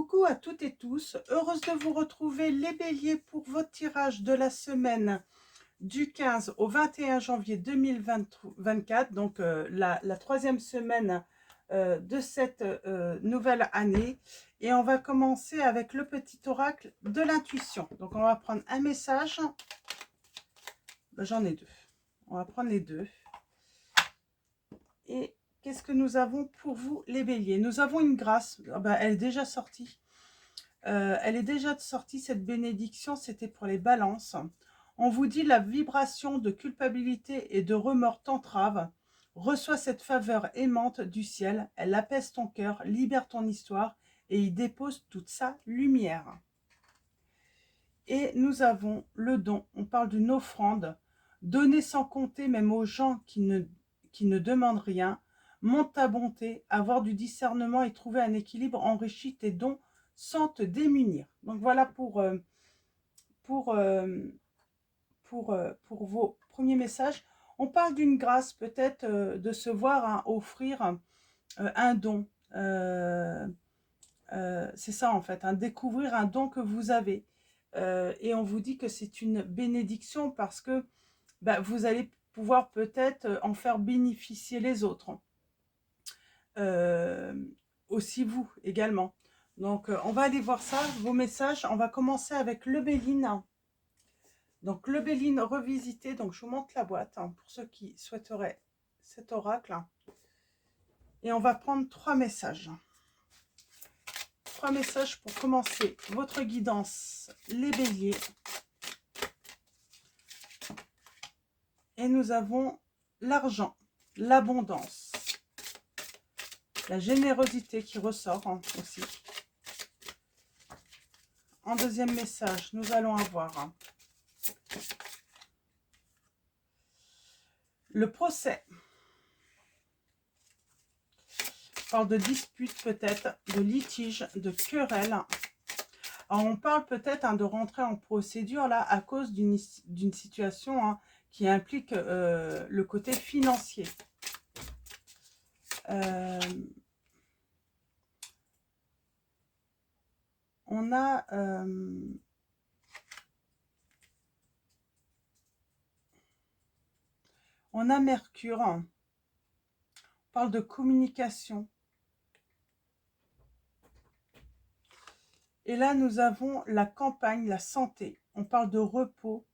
Coucou à toutes et tous, heureuse de vous retrouver les béliers pour votre tirage de la semaine du 15 au 21 janvier 2024, donc la troisième semaine de cette nouvelle année. Et on va commencer avec le petit oracle de l'intuition. Donc on va prendre un message, j'en ai deux, on va prendre les deux. Et qu'est-ce que nous avons pour vous les béliers? Nous avons une grâce, elle est déjà sortie. Elle est déjà sortie, cette bénédiction, c'était pour les balances. On vous dit la vibration de culpabilité et de remords t'entrave. Reçois cette faveur aimante du ciel, elle apaise ton cœur, libère ton histoire et y dépose toute sa lumière. Et nous avons le don, on parle d'une offrande, donner sans compter même aux gens qui ne demandent rien. Monte ta bonté, avoir du discernement et trouver un équilibre enrichit tes dons sans te démunir. Donc voilà pour vos premiers messages. On parle d'une grâce, peut-être de se voir offrir un don. C'est ça en fait, découvrir un don que vous avez. Et on vous dit que c'est une bénédiction parce que vous allez pouvoir peut-être en faire bénéficier les autres. Aussi vous également. Donc on va aller voir ça, vos messages. On va commencer avec le Béline. Donc le Béline revisité, donc je vous montre la boîte pour ceux qui souhaiteraient cet oracle. Et on va prendre 3 messages. 3 messages pour commencer votre guidance, les béliers. Et nous avons l'argent, l'abondance, la générosité qui ressort aussi. En deuxième message, nous allons avoir le procès. On parle de dispute peut-être, de litige, de querelle. Alors on parle peut-être de rentrer en procédure là à cause d'une situation qui implique le côté financier. On a Mercure. On parle de communication. Et là, nous avons la campagne, la santé. On parle de repos.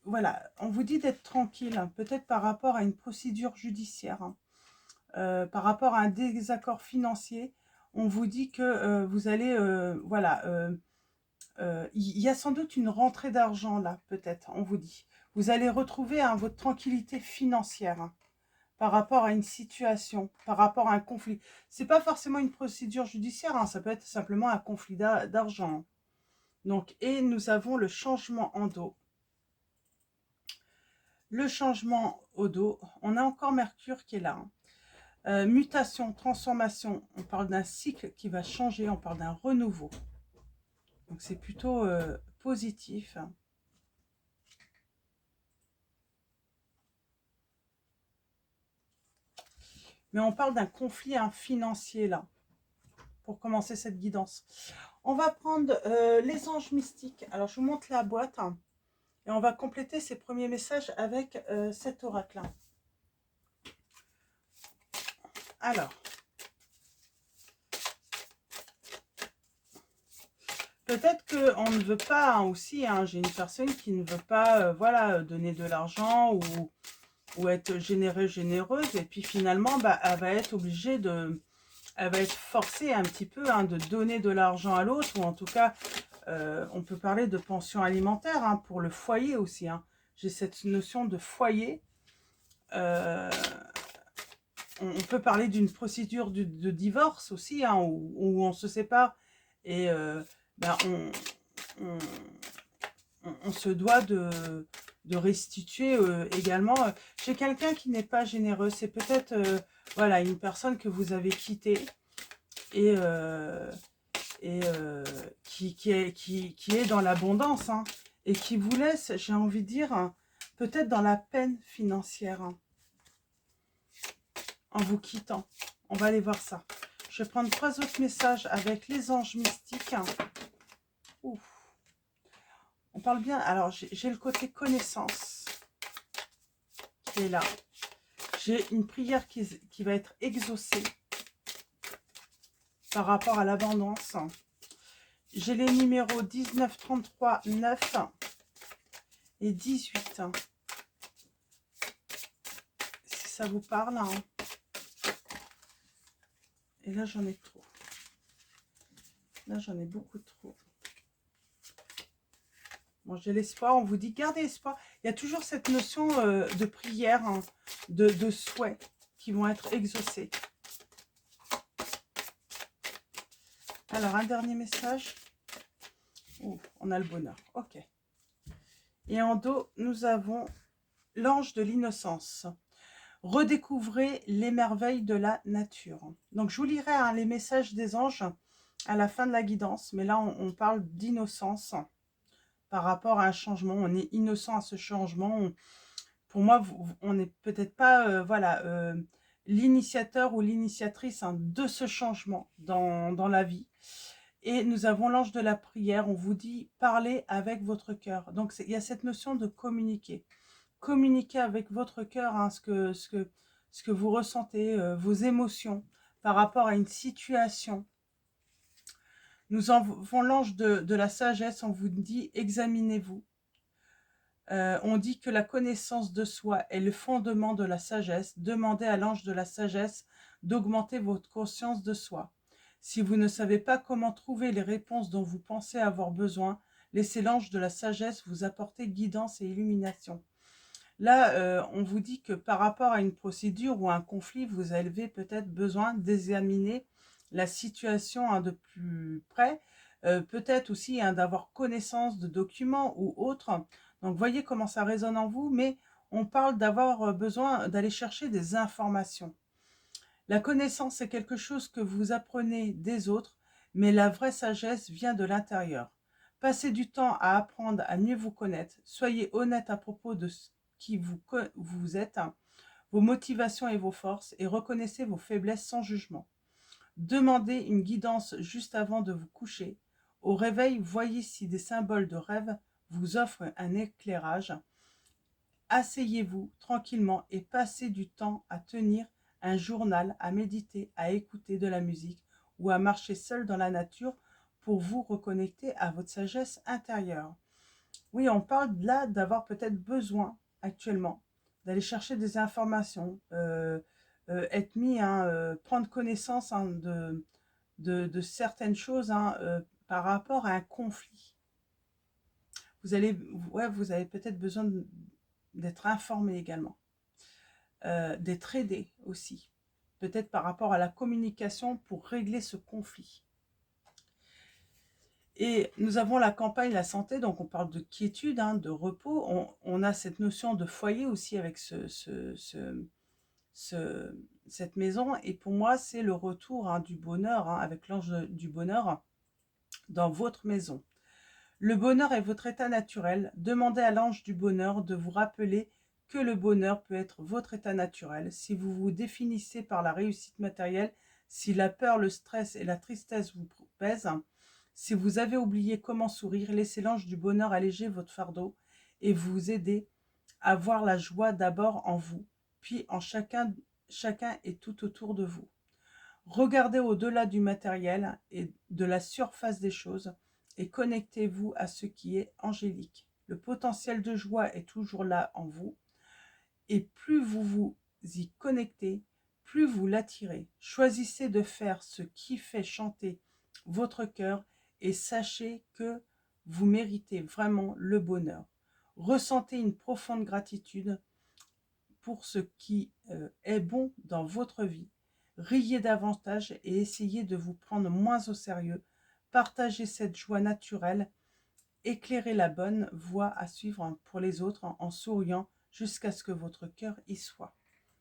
Voilà, on vous dit d'être tranquille, peut-être par rapport à une procédure judiciaire, par rapport à un désaccord financier. On vous dit que vous allez, il y a sans doute une rentrée d'argent là, peut-être, on vous dit. Vous allez retrouver votre tranquillité financière. Par rapport à une situation, par rapport à un conflit. C'est pas forcément une procédure judiciaire, ça peut être simplement un conflit d'argent. Donc, et nous avons le changement en dos. Le changement au dos, on a encore Mercure qui est là. Mutation, transformation, on parle d'un cycle qui va changer, on parle d'un renouveau. Donc c'est plutôt positif. Mais on parle d'un conflit financier là, pour commencer cette guidance. On va prendre les anges mystiques. Alors, je vous montre la boîte et on va compléter ces premiers messages avec cet oracle. Alors, peut-être qu'on ne veut pas aussi, j'ai une personne qui ne veut pas donner de l'argent ou être généreuse, et puis finalement, elle va être obligée de... Elle va être forcée un petit peu de donner de l'argent à l'autre, ou en tout cas, on peut parler de pension alimentaire pour le foyer aussi. J'ai cette notion de foyer. On peut parler d'une procédure de divorce aussi, où on se sépare et on se doit de restituer également. Chez quelqu'un qui n'est pas généreux, c'est peut-être une personne que vous avez quittée et qui est dans l'abondance et qui vous laisse, j'ai envie de dire, peut-être dans la peine financière en vous quittant. On va aller voir ça. je vais prendre 3 autres messages avec les anges mystiques. Ouf. On parle bien. Alors, j'ai le côté connaissance qui est là. J'ai une prière qui va être exaucée par rapport à l'abondance. J'ai les numéros 19, 33, 9 et 18. Si ça vous parle. Hein. Et là, j'en ai trop. Là, j'en ai beaucoup trop. Bon, j'ai l'espoir. On vous dit, gardez espoir. Il y a toujours cette notion de prière, hein, de souhaits qui vont être exaucés. Alors, un dernier message. Ouh, on a le bonheur. Ok. Et en dos, nous avons l'ange de l'innocence. Redécouvrez les merveilles de la nature. Donc, je vous lirai hein, les messages des anges à la fin de la guidance. Mais là, on parle d'innocence par rapport à un changement. On est innocent à ce changement. Pour moi, on n'est peut-être pas voilà, l'initiateur ou l'initiatrice hein, de ce changement dans la vie. Et nous avons l'ange de la prière. On vous dit, parlez avec votre cœur. Donc, il y a cette notion de communiquer. Communiquer avec votre cœur hein, ce que vous ressentez, vos émotions par rapport à une situation. Nous avons l'ange de la sagesse. On vous dit, examinez-vous. On dit que la connaissance de soi est le fondement de la sagesse. Demandez à l'ange de la sagesse d'augmenter votre conscience de soi. Si vous ne savez pas comment trouver les réponses dont vous pensez avoir besoin, laissez l'ange de la sagesse vous apporter guidance et illumination. Là, on vous dit que par rapport à une procédure ou un conflit, vous avez peut-être besoin d'examiner la situation hein, de plus près, peut-être aussi hein, d'avoir connaissance de documents ou autres. Donc, voyez comment ça résonne en vous, mais on parle d'avoir besoin d'aller chercher des informations. La connaissance est quelque chose que vous apprenez des autres, mais la vraie sagesse vient de l'intérieur. Passez du temps à apprendre à mieux vous connaître. Soyez honnête à propos de ce qui vous êtes, vos motivations et vos forces, et reconnaissez vos faiblesses sans jugement. Demandez une guidance juste avant de vous coucher. Au réveil, voyez si des symboles de rêve vous offrent un éclairage. Asseyez-vous tranquillement et passez du temps à tenir un journal, à méditer, à écouter de la musique ou à marcher seul dans la nature pour vous reconnecter à votre sagesse intérieure. Oui, on parle là d'avoir peut-être besoin actuellement d'aller chercher des informations, être mis, hein, prendre connaissance hein, de certaines choses hein, par rapport à un conflit. Vous avez peut-être besoin d'être informé également, d'être aidé aussi, peut-être par rapport à la communication pour régler ce conflit. Et nous avons la campagne, la santé, donc on parle de quiétude, hein, de repos. On a cette notion de foyer aussi avec cette maison. Et pour moi, c'est le retour hein, du bonheur, hein, avec l'ange du bonheur dans votre maison. Le bonheur est votre état naturel. Demandez à l'ange du bonheur de vous rappeler que le bonheur peut être votre état naturel. Si vous vous définissez par la réussite matérielle, si la peur, le stress et la tristesse vous pèsent, si vous avez oublié comment sourire, laissez l'ange du bonheur alléger votre fardeau et vous aider à voir la joie d'abord en vous, puis en chacun et tout autour de vous. Regardez au-delà du matériel et de la surface des choses et connectez-vous à ce qui est angélique. Le potentiel de joie est toujours là en vous et plus vous vous y connectez, plus vous l'attirez. Choisissez de faire ce qui fait chanter votre cœur et sachez que vous méritez vraiment le bonheur. Ressentez une profonde gratitude pour ce qui est bon dans votre vie. Riez davantage et essayez de vous prendre moins au sérieux. Partagez cette joie naturelle. Éclairez la bonne voie à suivre pour les autres en souriant jusqu'à ce que votre cœur y soit.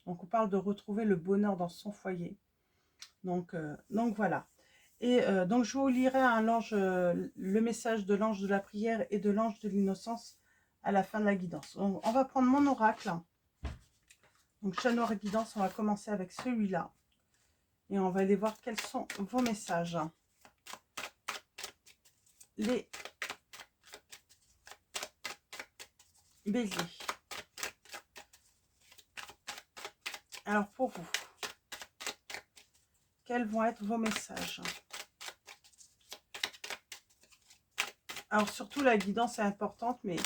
Donc on parle de retrouver le bonheur dans son foyer. Donc voilà. Et donc je vous lirai le message de l'ange de la prière et de l'ange de l'innocence à la fin de la guidance. Donc, on va prendre mon oracle. Donc chat noir et guidance, on va commencer avec celui-là. Et on va aller voir quels sont vos messages. Les béliers. Alors pour vous, quels vont être vos messages? Alors surtout la guidance est importante, mais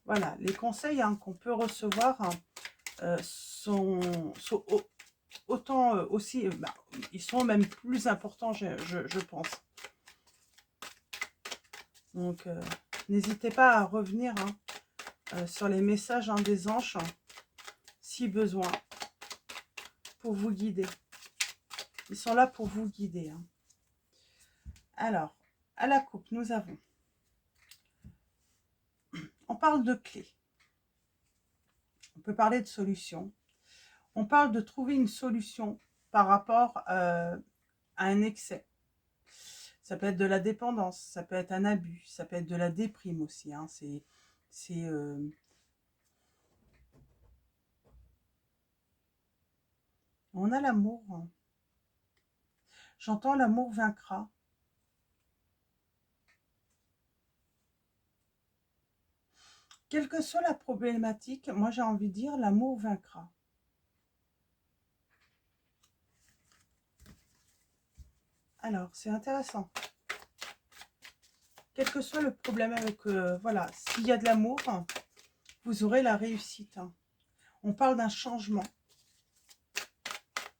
voilà, les conseils qu'on peut recevoir sont autant aussi, ils sont même plus importants, je pense. Donc n'hésitez pas à revenir sur les messages des anges, si besoin, pour vous guider. Ils sont là pour vous guider. Alors, à la coupe, nous avons... On parle de clés. On peut parler de solutions. On parle de trouver une solution par rapport à un excès. Ça peut être de la dépendance, ça peut être un abus, ça peut être de la déprime aussi. On a l'amour. J'entends l'amour vaincra. Quelle que soit la problématique, moi j'ai envie de dire l'amour vaincra. Alors, c'est intéressant. Quel que soit le problème avec... voilà, s'il y a de l'amour, vous aurez la réussite. On parle d'un changement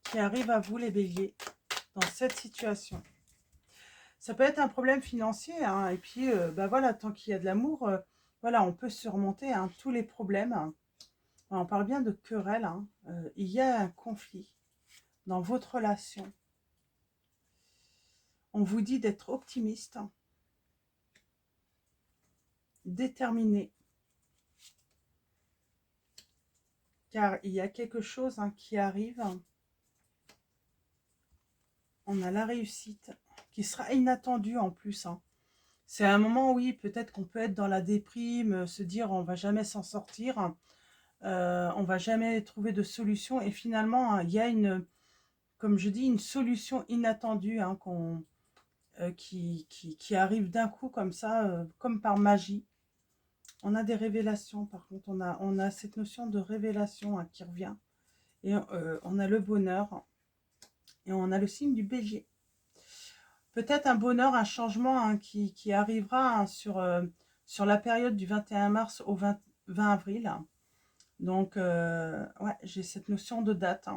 qui arrive à vous, les béliers, dans cette situation. Ça peut être un problème financier, et puis, voilà, tant qu'il y a de l'amour, voilà, on peut surmonter tous les problèmes. On parle bien de querelle. Il y a un conflit dans votre relation. On vous dit d'être optimiste, déterminé, car il y a quelque chose qui arrive. On a la réussite qui sera inattendue en plus. C'est un moment, oui, peut-être qu'on peut être dans la déprime, se dire on va jamais s'en sortir, on va jamais trouver de solution. Et finalement, il y a comme je dis, une solution inattendue qui arrive d'un coup comme ça, comme par magie. On a des révélations, par contre, on a cette notion de révélation qui revient. Et on a le bonheur. Et on a le signe du Bélier. Peut-être un bonheur, un changement qui arrivera sur la période du 21 mars au 20 avril. Donc, ouais, j'ai cette notion de date.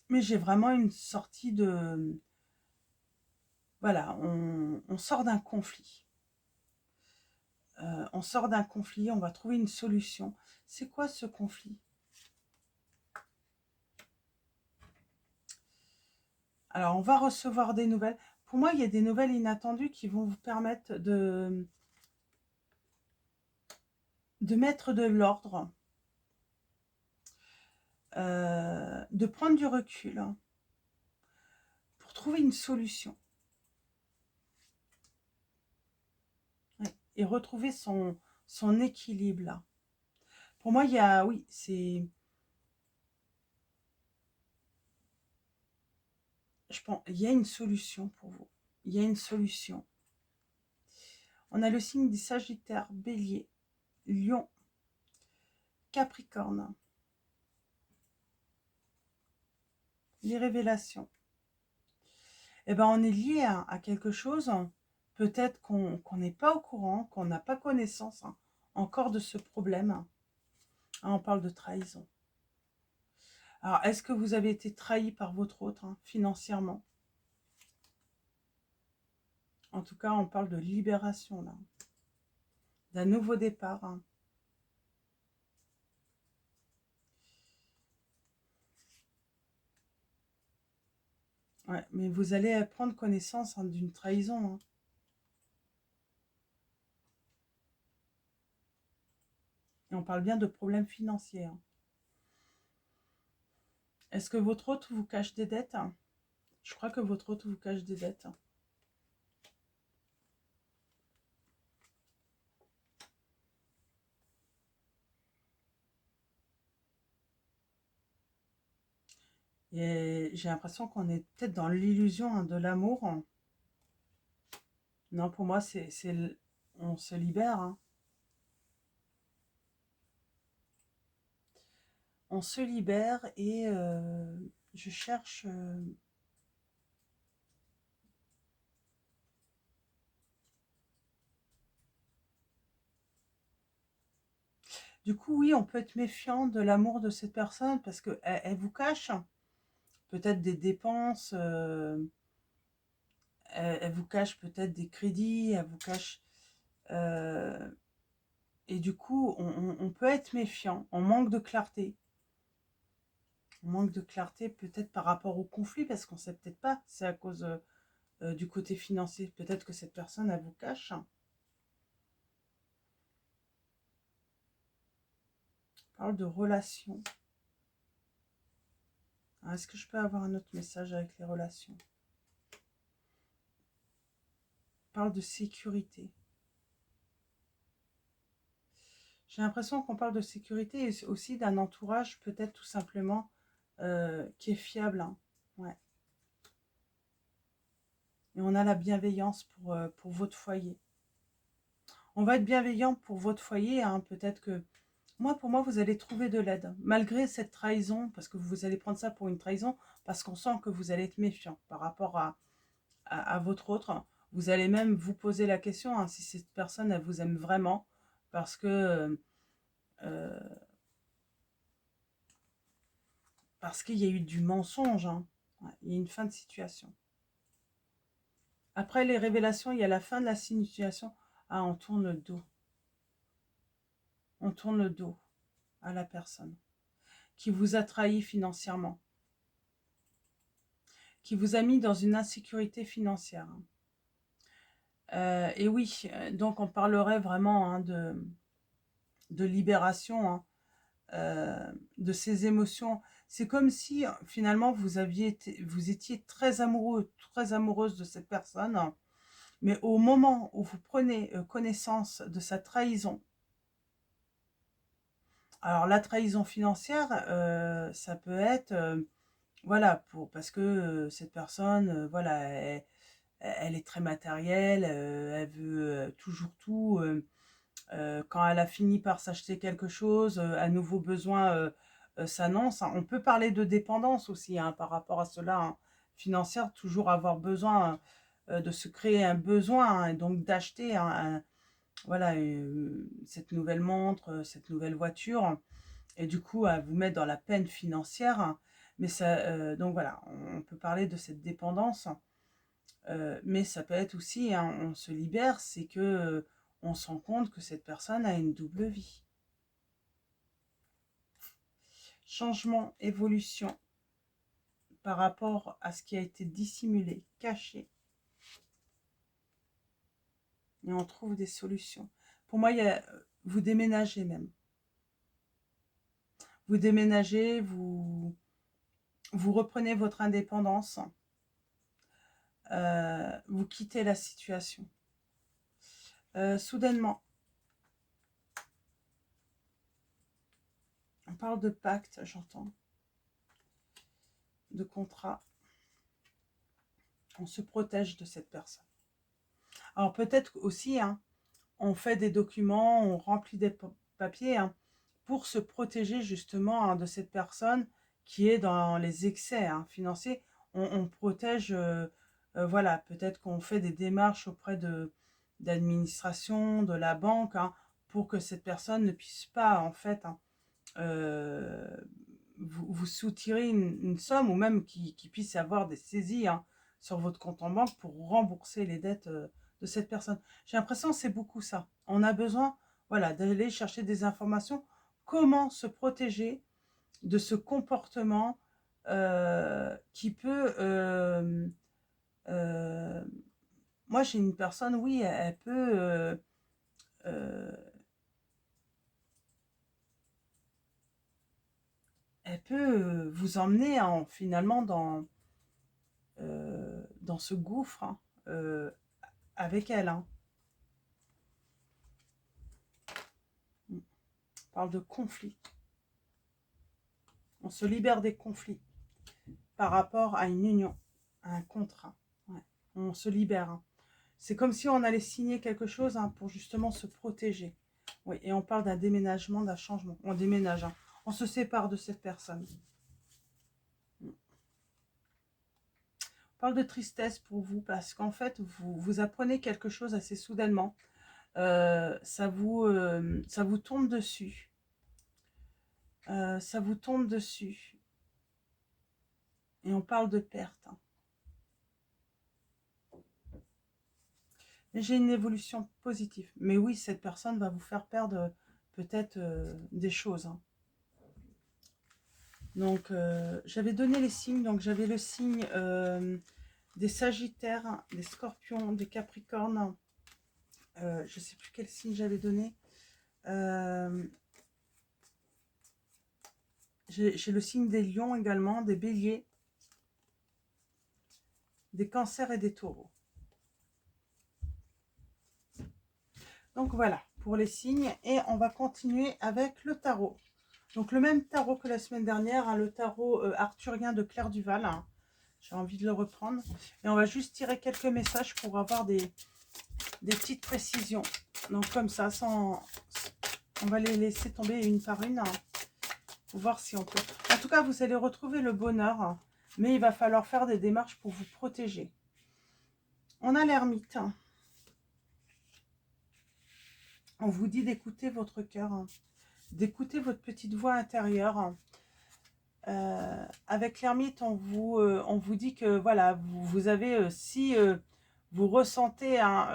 Mais j'ai vraiment une sortie de... Voilà, on sort d'un conflit. On sort d'un conflit, on va trouver une solution. C'est quoi ce conflit? Alors, on va recevoir des nouvelles. Pour moi, il y a des nouvelles inattendues qui vont vous permettre de mettre de l'ordre, de prendre du recul pour trouver une solution. Ouais, et retrouver son équilibre là. Pour moi, il y a, oui, c'est... Je pense, il y a une solution pour vous. Il y a une solution. On a le signe des Sagittaires, Bélier, Lion, Capricorne. Les révélations. Eh ben, on est lié à quelque chose, peut-être qu'on n'est pas au courant, qu'on n'a pas connaissance encore de ce problème. On parle de trahison. Alors, est-ce que vous avez été trahi par votre autre, financièrement? En tout cas, on parle de libération, là. D'un nouveau départ. Ouais, mais vous allez prendre connaissance d'une trahison. Et on parle bien de problèmes financiers. Est-ce que votre autre vous cache des dettes? Je crois que votre autre vous cache des dettes. Et j'ai l'impression qu'on est peut-être dans l'illusion de l'amour. Non, pour moi, on se libère. Hein. On se libère et je cherche... Du coup, oui, on peut être méfiant de l'amour de cette personne parce qu'elle elle vous cache peut-être des dépenses, elle vous cache peut-être des crédits, elle vous cache... euh, et du coup, on peut être méfiant, on manque de clarté. On manque de clarté peut-être par rapport au conflit parce qu'on ne sait peut-être pas, c'est à cause du côté financier. Peut-être que cette personne, elle vous cache. On parle de relations. Est-ce que je peux avoir un autre message avec les relations? On parle de sécurité. J'ai l'impression qu'on parle de sécurité et aussi d'un entourage peut-être tout simplement qui est fiable. Hein. Ouais. Et on a la bienveillance pour votre foyer. On va être bienveillant pour votre foyer. Hein. Peut-être que pour moi, vous allez trouver de l'aide. Malgré cette trahison, parce que vous allez prendre ça pour une trahison, parce qu'on sent que vous allez être méfiant par rapport à votre autre. Vous allez même vous poser la question si cette personne, elle vous aime vraiment. Parce que... euh, parce qu'il y a eu du mensonge. Hein. Ouais, il y a une fin de situation. Après les révélations, il y a la fin de la situation. Ah, on tourne le dos. On tourne le dos à la personne qui vous a trahi financièrement, qui vous a mis dans une insécurité financière. Et oui, donc on parlerait vraiment de libération de ces émotions. C'est comme si finalement vous étiez très amoureux, très amoureuse de cette personne, mais au moment où vous prenez connaissance de sa trahison, alors la trahison financière, ça peut être, voilà, parce que cette personne, voilà, elle est très matérielle, elle veut toujours tout. Quand elle a fini par s'acheter quelque chose, un nouveau besoin s'annonce. Hein. On peut parler de dépendance aussi hein, par rapport à cela, hein, financière, toujours avoir besoin de se créer un besoin hein, et donc d'acheter voilà, cette nouvelle montre, cette nouvelle voiture, et du coup à vous mettre dans la peine financière. Hein. Mais ça, donc voilà, on peut parler de cette dépendance, mais ça peut être aussi, hein, on se libère, c'est que on se rend compte que cette personne a une double vie. Changement, évolution par rapport à ce qui a été dissimulé, caché, et on trouve des solutions. Pour moi, vous déménagez même. Vous déménagez, vous reprenez votre indépendance, vous quittez la situation. Soudainement, on parle de pacte, j'entends, de contrat. On se protège de cette personne. Alors peut-être aussi, hein, on fait des documents, on remplit des papiers hein, pour se protéger justement hein, de cette personne qui est dans les excès hein, financiers. On protège, voilà, peut-être qu'on fait des démarches auprès d'administration, de la banque, hein, pour que cette personne ne puisse pas en fait hein, vous soutirer une somme ou même qu'il puisse y avoir des saisies hein, sur votre compte en banque pour rembourser les dettes de cette personne. J'ai l'impression que c'est beaucoup ça. On a besoin voilà, d'aller chercher des informations. Comment se protéger de ce comportement qui peut... euh, moi, j'ai une personne, oui, elle peut... euh, elle peut vous emmener finalement dans ce gouffre hein, avec elle. Hein. On parle de conflit. On se libère des conflits. par rapport à une union, à un contrat. Ouais. On se libère. Hein. C'est comme si on allait signer quelque chose hein, pour justement se protéger. Oui, et on parle d'un déménagement, d'un changement. On déménage, hein. On se sépare de cette personne. On parle de tristesse pour vous parce qu'en fait, vous apprenez quelque chose assez soudainement. Ça vous tombe dessus. Ça vous tombe dessus. Et on parle de perte. Hein. Mais j'ai une évolution positive. Mais oui, cette personne va vous faire perdre peut-être des choses. Hein. Donc, j'avais donné les signes. Donc, j'avais le signe des Sagittaires, des Scorpions, des Capricornes. Je ne sais plus quel signe j'avais donné. J'ai le signe des Lions également, des Béliers, des Cancers et des Taureaux. Donc voilà, pour les signes. Et on va continuer avec le tarot. Donc le même tarot que la semaine dernière, hein, le tarot arthurien de Claire Duval. Hein. J'ai envie de le reprendre. Et on va juste tirer quelques messages pour avoir des petites précisions. Donc comme ça, sans... on va les laisser tomber une par une. Hein, pour voir si on peut. En tout cas, vous allez retrouver le bonheur. Hein, mais il va falloir faire des démarches pour vous protéger. On a l'ermite. Hein. On vous dit d'écouter votre cœur. Hein, d'écouter votre petite voix intérieure. Hein. Avec l'ermite, on vous dit que voilà, vous avez, si vous ressentez hein,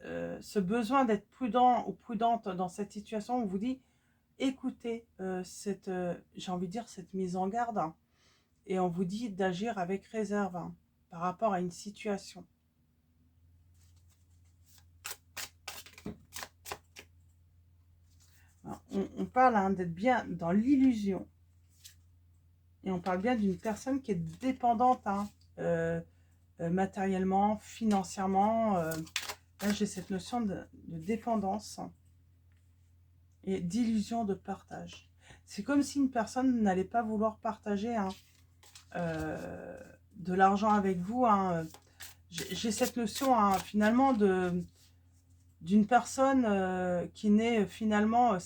ce besoin d'être prudent ou prudente dans cette situation, on vous dit écoutez cette, j'ai envie de dire, cette mise en garde hein, et on vous dit d'agir avec réserve hein, par rapport à une situation. Alors, on parle hein, d'être bien dans l'illusion. Et on parle bien d'une personne qui est dépendante hein, matériellement, financièrement. Là, j'ai cette notion de dépendance et d'illusion de partage. C'est comme si une personne n'allait pas vouloir partager hein, de l'argent avec vous. Hein. J'ai cette notion hein, finalement d'une personne qui n'est finalement,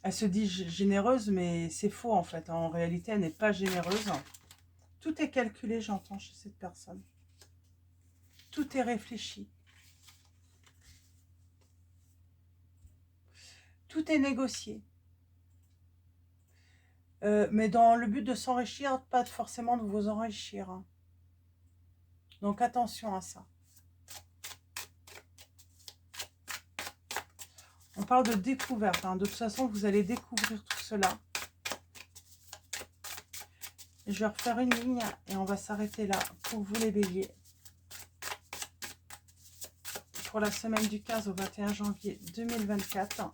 elle se dit généreuse, mais c'est faux en fait. En réalité, elle n'est pas généreuse. Tout est calculé, j'entends, chez cette personne. Tout est réfléchi. Tout est négocié. Mais dans le but de s'enrichir, pas forcément de vous enrichir. Hein. Donc attention à ça. On parle de découverte. Hein. De toute façon, vous allez découvrir tout cela. Et je vais refaire une ligne et on va s'arrêter là pour vous les béliers. Pour la semaine du 15 au 21 janvier 2024.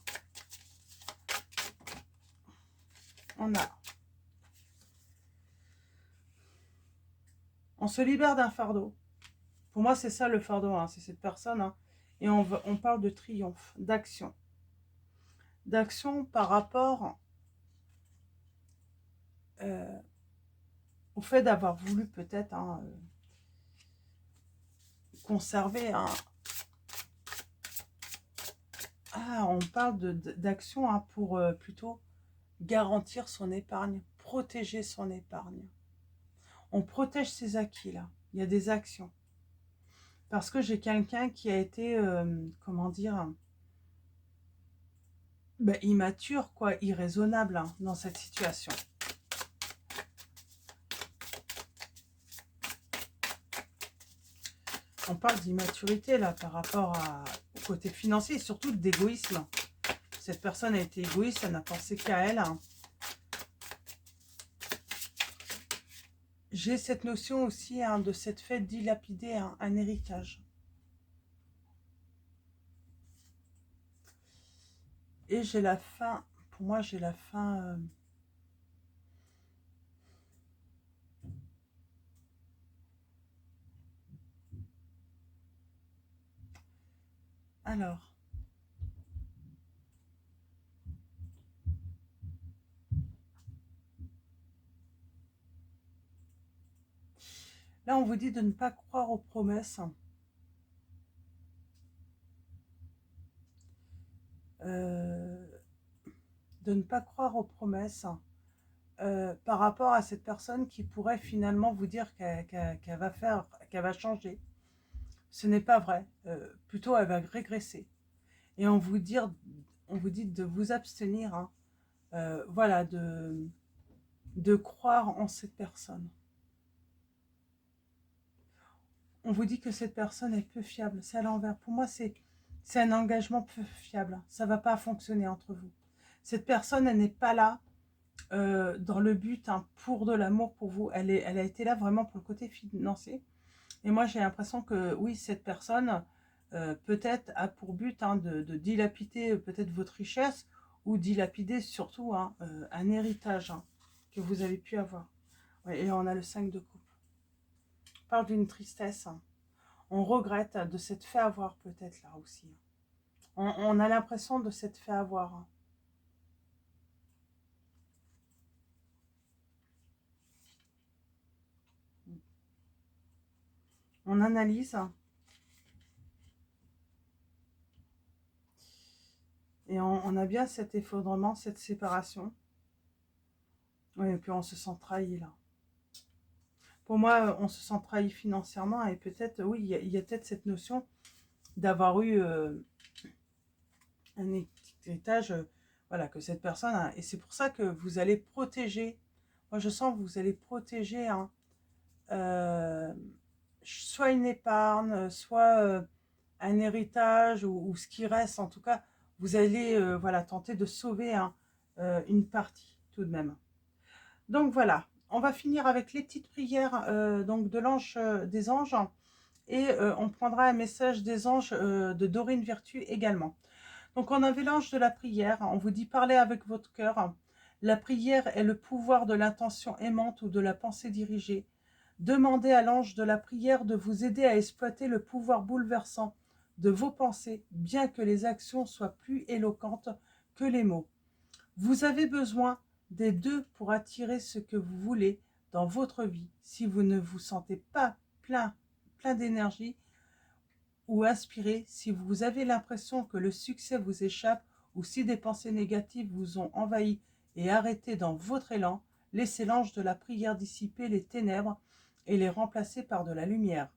On se libère d'un fardeau. Pour moi, c'est ça le fardeau, hein, c'est cette personne. Hein. Et on parle de triomphe, d'action. D'action par rapport au fait d'avoir voulu peut-être hein, conserver un... Ah, on parle d'action hein, pour plutôt garantir son épargne, protéger son épargne. On protège ses acquis, là. Il y a des actions. Parce que j'ai quelqu'un qui a été, comment dire, ben, immature, quoi, irraisonnable hein, dans cette situation. On parle d'immaturité, là, par rapport au côté financier et surtout d'égoïsme. Cette personne a été égoïste, elle n'a pensé qu'à elle. Hein. J'ai cette notion aussi hein, de cette fête dilapider hein, un héritage. Et j'ai la fin, pour moi j'ai la fin... Alors, Là, on vous dit de ne pas croire aux promesses. De ne pas croire aux promesses par rapport à cette personne qui pourrait finalement vous dire qu'elle va faire, qu'elle va changer. Ce n'est pas vrai. Plutôt, elle va régresser. Et on vous dit de vous abstenir, hein, voilà, de croire en cette personne. On vous dit que cette personne est peu fiable. C'est à l'envers. Pour moi, c'est un engagement peu fiable. Ça ne va pas fonctionner entre vous. Cette personne, elle n'est pas là dans le but, hein, pour de l'amour pour vous. Elle a été là vraiment pour le côté financier. Et moi, j'ai l'impression que oui, cette personne peut-être a pour but, hein, de dilapider peut-être votre richesse ou dilapider surtout, hein, un héritage, hein, que vous avez pu avoir. Ouais, et on a le 5 de coupe. On parle d'une tristesse, hein. On regrette de s'être fait avoir peut-être là aussi. On a l'impression de s'être fait avoir, hein. On analyse et on a bien cet effondrement, cette séparation. Oui, et puis on se sent trahi là. Pour moi, on se sent trahi financièrement et peut-être, oui, il y a peut-être cette notion d'avoir eu un héritage, voilà, que cette personne a. Et c'est pour ça que vous allez protéger. Moi, je sens que vous allez protéger, hein, euh, soit une épargne, soit un héritage ou ce qui reste. En tout cas, vous allez voilà, tenter de sauver, hein, une partie tout de même. Donc voilà, on va finir avec les petites prières donc de l'ange des anges et on prendra un message des anges de Dorine Virtue également. Donc on avait l'ange de la prière, on vous dit parlez avec votre cœur. La prière est le pouvoir de l'intention aimante ou de la pensée dirigée. Demandez à l'ange de la prière de vous aider à exploiter le pouvoir bouleversant de vos pensées, bien que les actions soient plus éloquentes que les mots. Vous avez besoin des deux pour attirer ce que vous voulez dans votre vie. Si vous ne vous sentez pas plein d'énergie ou inspiré, si vous avez l'impression que le succès vous échappe ou si des pensées négatives vous ont envahi et arrêté dans votre élan, laissez l'ange de la prière dissiper les ténèbres et les remplacer par de la lumière.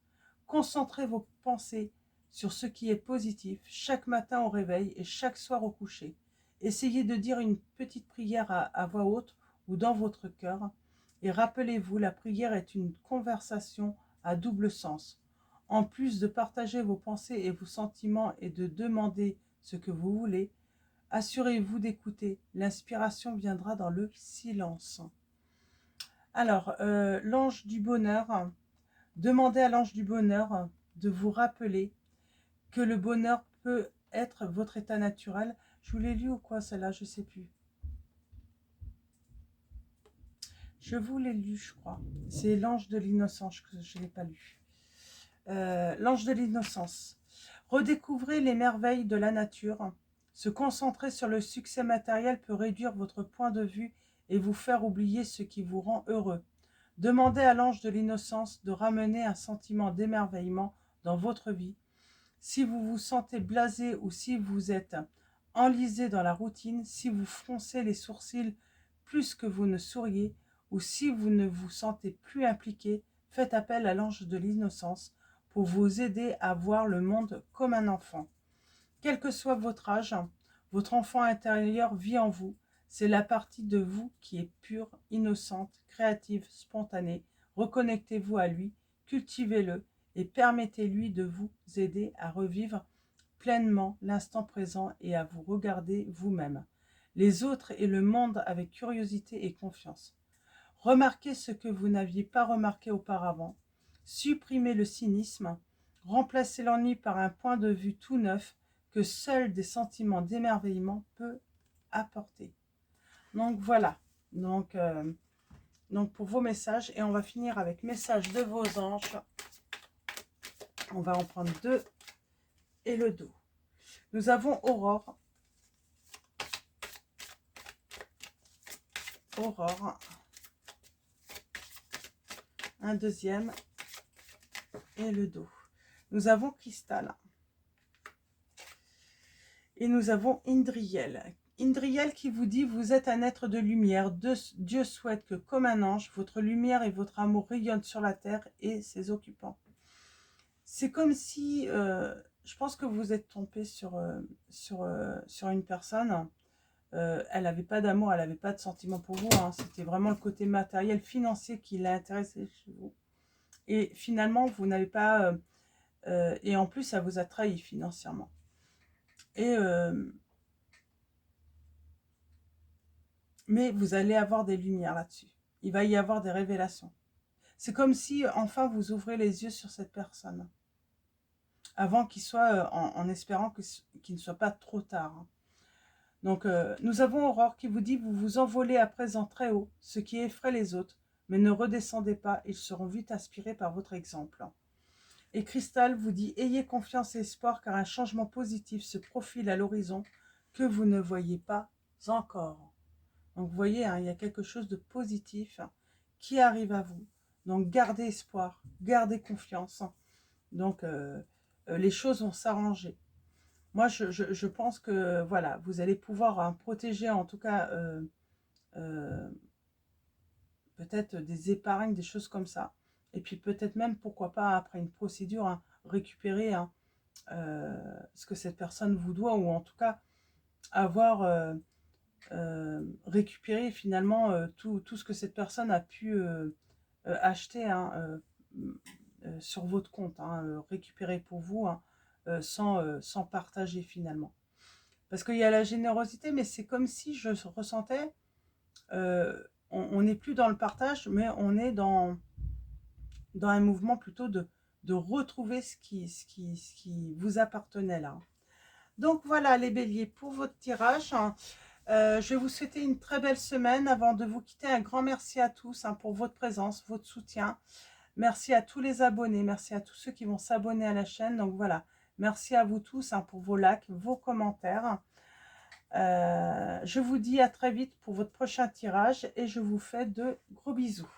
Concentrez vos pensées sur ce qui est positif chaque matin au réveil et chaque soir au coucher. Essayez de dire une petite prière à voix haute ou dans votre cœur. Et rappelez-vous, la prière est une conversation à double sens. En plus de partager vos pensées et vos sentiments et de demander ce que vous voulez, assurez-vous d'écouter. L'inspiration viendra dans le silence. Alors, l'ange du bonheur, demandez à l'ange du bonheur de vous rappeler que le bonheur peut être votre état naturel. Je vous l'ai lu ou quoi celle-là? Je ne sais plus. Je vous l'ai lu, je crois. C'est l'ange de l'innocence que je ne l'ai pas lu. L'ange de l'innocence. Redécouvrez les merveilles de la nature. Se concentrer sur le succès matériel peut réduire votre point de vue et vous faire oublier ce qui vous rend heureux. Demandez à l'ange de l'innocence de ramener un sentiment d'émerveillement dans votre vie. Si vous vous sentez blasé ou si vous êtes enlisé dans la routine, si vous froncez les sourcils plus que vous ne souriez, ou si vous ne vous sentez plus impliqué, faites appel à l'ange de l'innocence pour vous aider à voir le monde comme un enfant. Quel que soit votre âge, votre enfant intérieur vit en vous. C'est la partie de vous qui est pure, innocente, créative, spontanée. Reconnectez-vous à lui, cultivez-le et permettez-lui de vous aider à revivre pleinement l'instant présent et à vous regarder vous-même, les autres et le monde avec curiosité et confiance. Remarquez ce que vous n'aviez pas remarqué auparavant. Supprimez le cynisme. Remplacez l'ennui par un point de vue tout neuf que seuls des sentiments d'émerveillement peuvent apporter. Donc voilà. Donc pour vos messages. Et on va finir avec message de vos anges. On va en prendre deux et le dos. Nous avons Aurore. Aurore. Un deuxième. et le dos. Nous avons Cristal. Et nous avons Indriel. Indriel qui vous dit, vous êtes un être de lumière. Dieu souhaite que, comme un ange, votre lumière et votre amour rayonnent sur la terre et ses occupants. C'est comme si, je pense que vous êtes tombé sur une personne. Elle n'avait pas d'amour, elle n'avait pas de sentiment pour vous. Hein. C'était vraiment le côté matériel, financier qui l'a intéressé chez vous. Et finalement, vous n'avez pas... et en plus, ça vous a trahi financièrement. Et... mais vous allez avoir des lumières là-dessus. Il va y avoir des révélations. C'est comme si, enfin, vous ouvrez les yeux sur cette personne. Avant qu'il soit, en espérant qu'il ne soit pas trop tard. Hein. Donc, nous avons Aurore qui vous dit, vous vous envolez à présent très haut, ce qui effraie les autres, mais ne redescendez pas, ils seront vite inspirés par votre exemple. Et Cristal vous dit, ayez confiance et espoir, car un changement positif se profile à l'horizon que vous ne voyez pas encore. Donc, vous voyez, hein, il y a quelque chose de positif qui arrive à vous. Donc, gardez espoir, gardez confiance. Donc, les choses vont s'arranger. Moi, je pense que, voilà, vous allez pouvoir protéger, en tout cas, peut-être des épargnes, des choses comme ça. Et puis, peut-être même, pourquoi pas, après une procédure, hein, récupérer ce que cette personne vous doit, ou en tout cas, avoir... récupérer finalement tout ce que cette personne a pu acheter hein, sur votre compte, hein, récupérer pour vous hein, sans partager finalement. Parce qu'il y a la générosité, mais c'est comme si je ressentais, on n'est plus dans le partage, mais on est dans un mouvement plutôt de retrouver ce qui vous appartenait là. Donc voilà les béliers pour votre tirage. Je vais vous souhaiter une très belle semaine. Avant de vous quitter, un grand merci à tous hein, pour votre présence, votre soutien. Merci à tous les abonnés, merci à tous ceux qui vont s'abonner à la chaîne. Donc voilà, merci à vous tous hein, pour vos likes, vos commentaires. Je vous dis à très vite pour votre prochain tirage et je vous fais de gros bisous.